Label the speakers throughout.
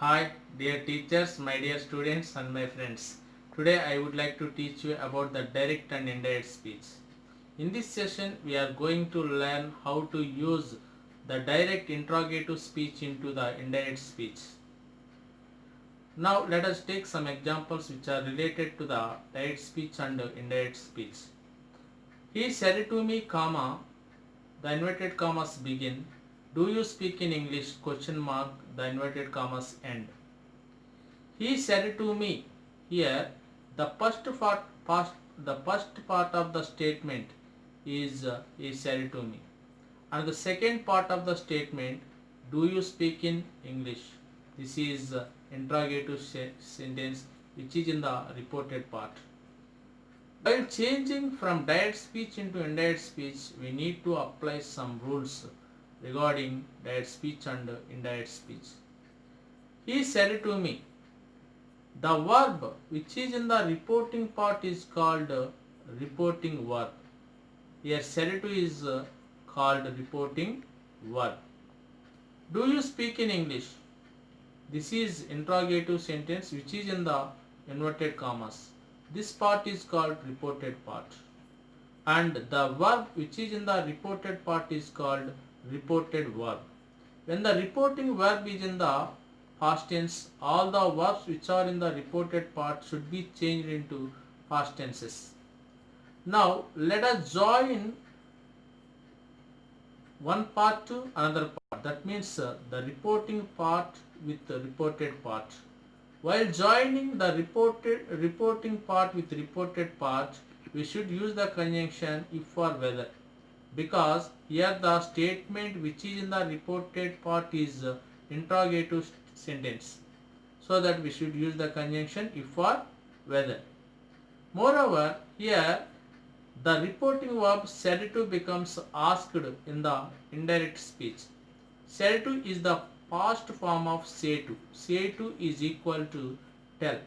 Speaker 1: Hi, dear teachers, my dear students, and my friends. Today I would like to teach you about the direct and indirect speech. In this session, we are going to learn how to use the direct interrogative speech into the indirect speech. Now, let us take some examples which are related to the direct speech and indirect speech. He said it to me, comma, the inverted commas begin. Do you speak in English? Question mark, the inverted commas end. He said to me. Here, the the first part of the statement is said to me, and the second part of the statement, do you speak in English? This is interrogative sentence which is in the reported part. While changing from direct speech into indirect speech, we need to apply some rules regarding direct speech and indirect speech. He said to me. The verb which is in the reporting part is called reporting verb. Here said to is called reporting verb. Do you speak in English? This is interrogative sentence which is in the inverted commas. This part is called reported part. And the verb which is in the reported part is called reported verb. When the reporting verb is in the past tense, all the verbs which are in the reported part should be changed into past tenses. Now let us join one part to another part. That means the reporting part with the reported part. While joining the reporting part with reported part, we should use the conjunction if or whether, because here the statement which is in the reported part is interrogative sentence, so that we should use the conjunction if or whether. Moreover, here the reporting verb said to becomes asked in the indirect speech. Said to is the past form of say to. Say to is equal to tell.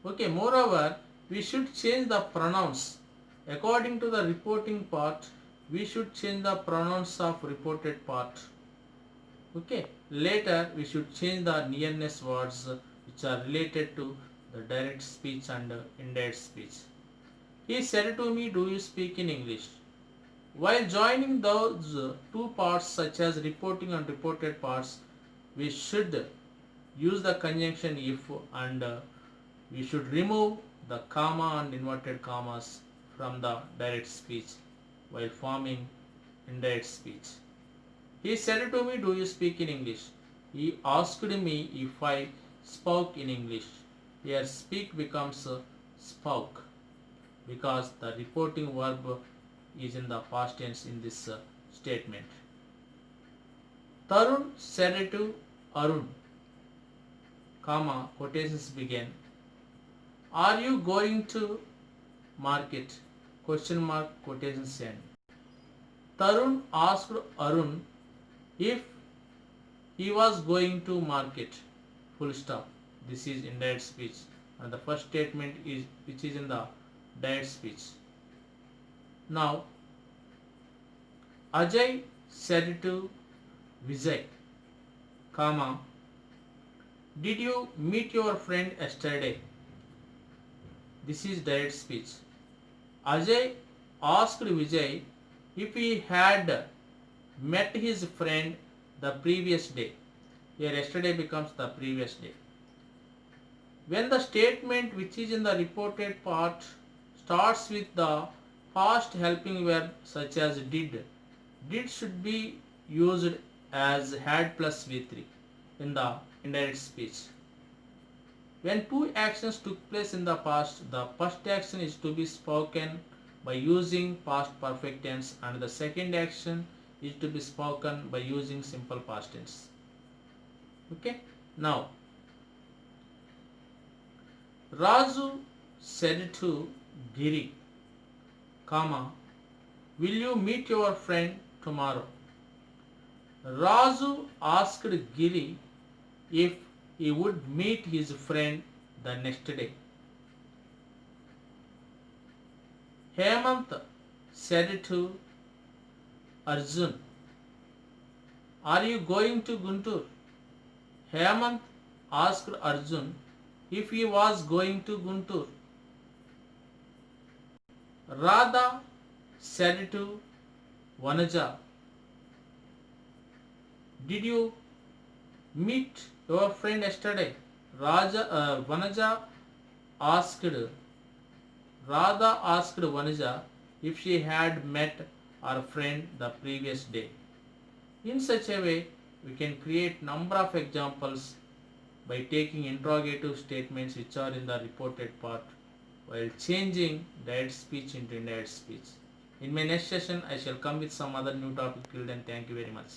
Speaker 1: Okay, moreover, we should change the pronouns. According to the reporting part, we should change the pronouns of reported part. Okay, later we should change the nearness words which are related to the direct speech and indirect speech. He said to me, do you speak in English? While joining those two parts such as reporting and reported parts, we should use the conjunction if, and we should remove the comma and inverted commas from the direct speech while forming indirect speech. He said to me, do you speak in English? He asked me if I spoke in English. Here speak becomes spoke, because the reporting verb is in the past tense in this statement. Tarun said to Arun, comma, quotations begin. Are you going to market? Question mark, quotations end. Tarun asked Arun if he was going to market. Full stop. This is indirect speech, and the first statement is which is in the direct speech. Now, Ajay said to Vijay, comma, did you meet your friend yesterday? This is direct speech. Ajay asked Vijay if he had met his friend the previous day. Here yesterday becomes the previous day. When the statement which is in the reported part starts with the past helping verb such as did should be used as had plus V3 in the indirect speech. When two actions took place in the past, the first action is to be spoken by using past perfect tense, and the second action is to be spoken by using simple past tense. Okay. Now, Raju said to Giri, comma, will you meet your friend tomorrow? Raju asked Giri if he would meet his friend the next day. Hemant said to Arjun, are you going to Guntur? Hemant asked Arjun if he was going to Guntur. Radha said to Vanaja, did you meet your friend yesterday? Vanaja asked Radha asked Vanaja if she had met her friend the previous day. In such a way, we can create number of examples by taking interrogative statements which are in the reported part while changing direct speech into indirect speech. In my next session, I shall come with some other new topic. Till then, thank you very much.